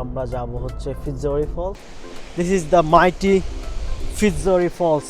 আমরা যাব হচ্ছে Fitzroy Falls. This is the mighty Fitzroy Falls.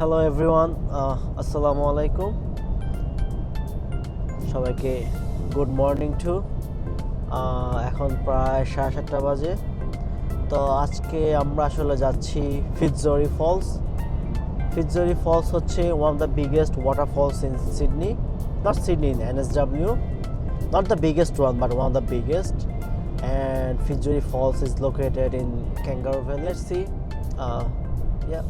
Hello everyone, Assalamu alaikum. সবাইকে গুড মর্নিং টু। এখন প্রায় 7:30 বাজে। তো আজকে আমরা আসলে যাচ্ছি Fitzroy Falls. Fitzroy Falls হচ্ছে one of the biggest waterfalls in Sydney. Not Sydney, in NSW. Not the biggest one, but one of the biggest. And Fitzroy Falls is located in Kangaroo Valley. Let's see. Yeah.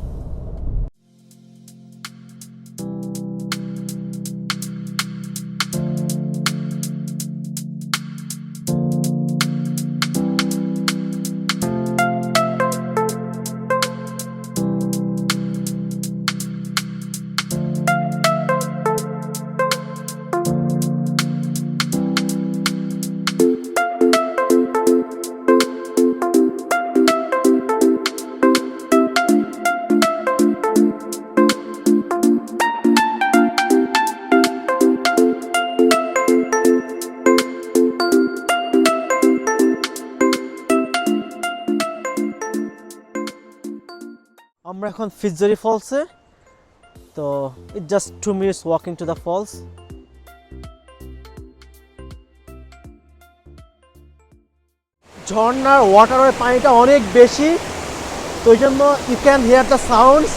আমরা এখন Fitzroy Falls এ। তো it just 2 minutes walking to the falls. ঝর্ণার ওয়াটারের পানিটা অনেক বেশি, তো এই জন্য you can hear the sounds.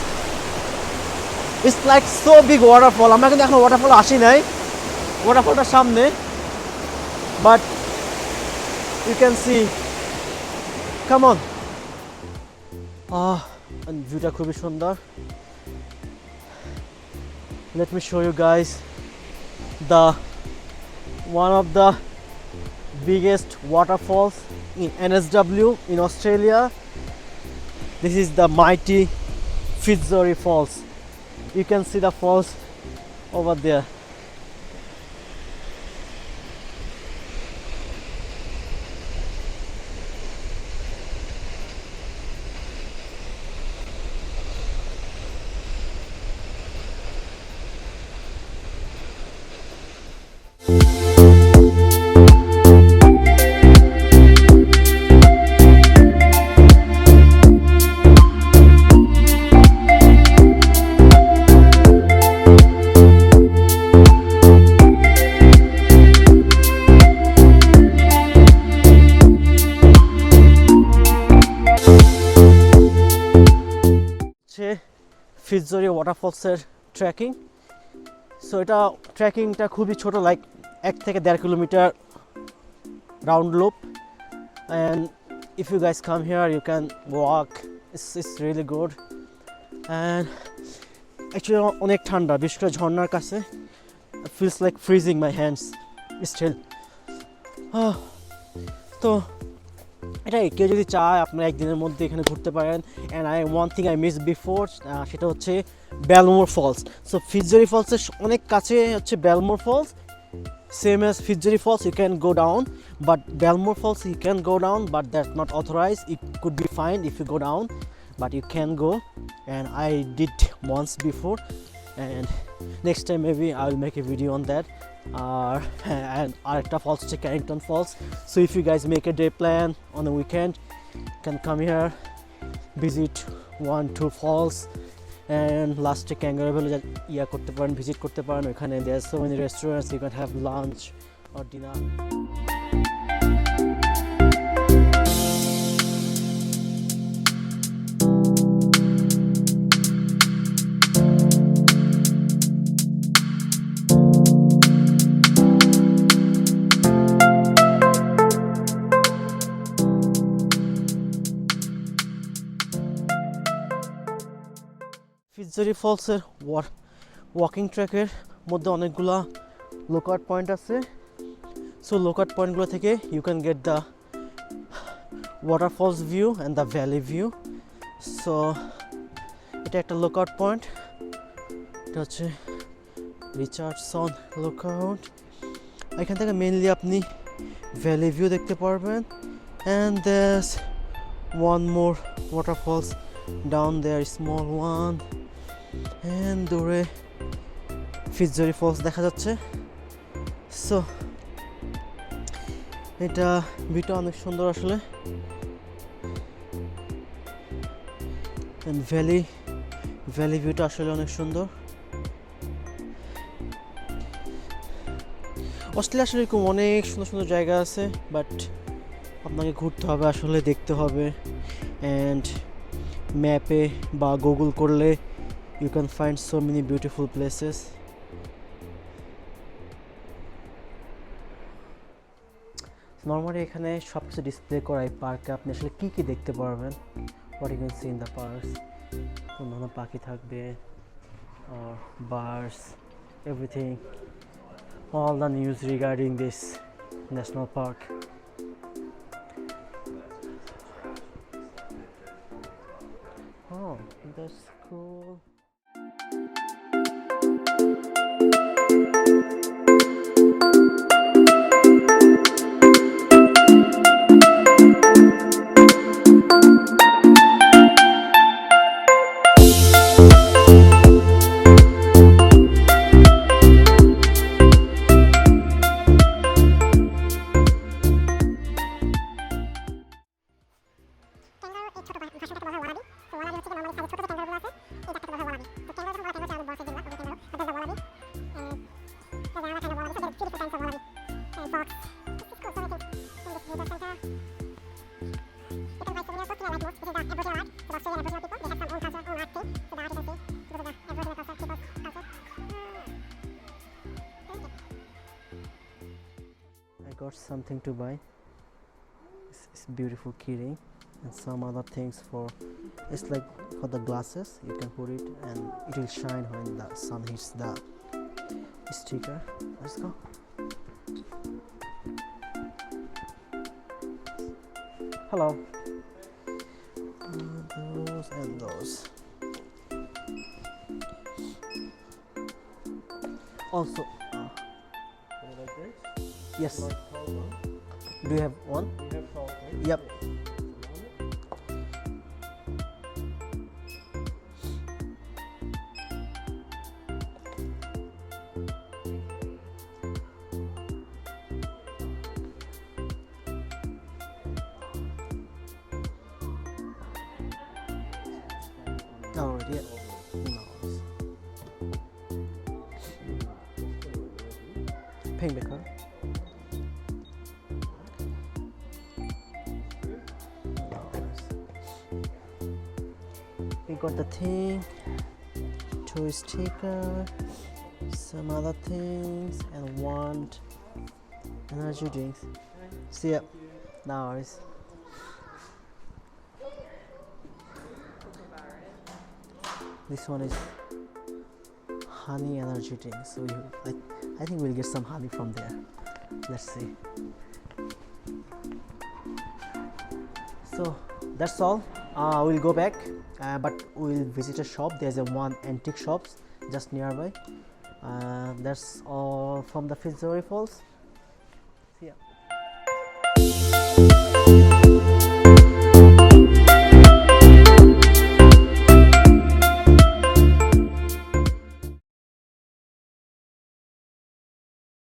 It's like so big waterfall. আমরা কিন্তু এখন ওয়াটারফল আসি নাই, ওয়াটারফলটার সামনে, but you can see. Come on. ভিউটা খুবই সুন্দর। Let me show you guys one of the biggest waterfalls in NSW in Australia. This is the mighty Fitzroy Falls. You can see the falls over there. Fitzroy Waterfalls এর trekking. So এটা ট্রেকিংটা খুবই ছোট, like 1 থেকে 1.5 kilometre round loop. And if you guys come here you can walk, it's really good. And actually অনেক ঠান্ডা, বিশেষ করে ঝর্ণার কাছে। Feels like freezing my hands still. তো এটাই কেউ যদি চায় আপনারা একদিনের মধ্যে এখানে ঘুরতে পারেন। And one thing I miss before, সেটা হচ্ছে বেলমোর ফলস। সো Fitzroy ফলসের অনেক কাছে হচ্ছে Belmore falls, same as Fitzroy falls. You can go down, but Belmore falls you can go down, but that's not authorise. It could be fine if you go down, but you can go. And I did once before, and next time maybe I will make a video on that. and arekta falls হচ্ছে Carrington Falls. So if you guys make a day plan on the weekend, you can come here, visit 1-2 falls, and last Kangaroo Valley করতে পারেন, visit করতে পারেন। ওখানে there are so many restaurants, you can have lunch or dinner. Fitzroy Falls walking ট্র্যাকের মধ্যে অনেকগুলা lookout point আছে। So lookout পয়েন্টগুলো থেকে you can get the waterfalls view and the valley view. So এটা একটা লুকআউট পয়েন্ট, এটা হচ্ছে রিচার্ডসন লুকআউট। এখান থেকে মেইনলি আপনি ভ্যালি ভিউ দেখতে পারবেন। And there's one more waterfalls down there, small one. And দূরে ফিটজরি ফলস দেখা যাচ্ছে। সো এটা ভিউটা অনেক সুন্দর আসলে। ভ্যালি ভিউটা আসলে অনেক সুন্দর। অস্ট্রেলিয়া আসলে এরকম অনেক সুন্দর সুন্দর জায়গা আছে, বাট আপনাকে ঘুরতে হবে আসলে, দেখতে হবে। অ্যান্ড ম্যাপে বা গুগল করলে you can find so many beautiful places. Normally এখানে সব কিছু ডিসপ্লে করা এই পার্কে আপনি আসলে কী কী দেখতে পারবেন, what you can see in the parks. অন্যান্য পাখি থাকবে, birds, everything, all the news regarding this national park. Oh, that's cool. I got something to buy. It's beautiful keyring and some other things for, it's like for the glasses, you can put it and it will shine when the sun hits the sticker. Let's go. Hello. Those and those. Also, like this? yes. Like tall one? Do you have one? You have tall, right? Yep. Alright, yeah. Nice. Paying the card. Nice. We got the thing, toy sticker, some other things, and one energy drinks. See ya. Nice. This one is honey energy drink, so I think we'll get some honey from there. Let's see. So that's all. We'll go back, but we'll visit a shop. There's a one antique shops just nearby. That's all from the Fitzroy Falls. See ya.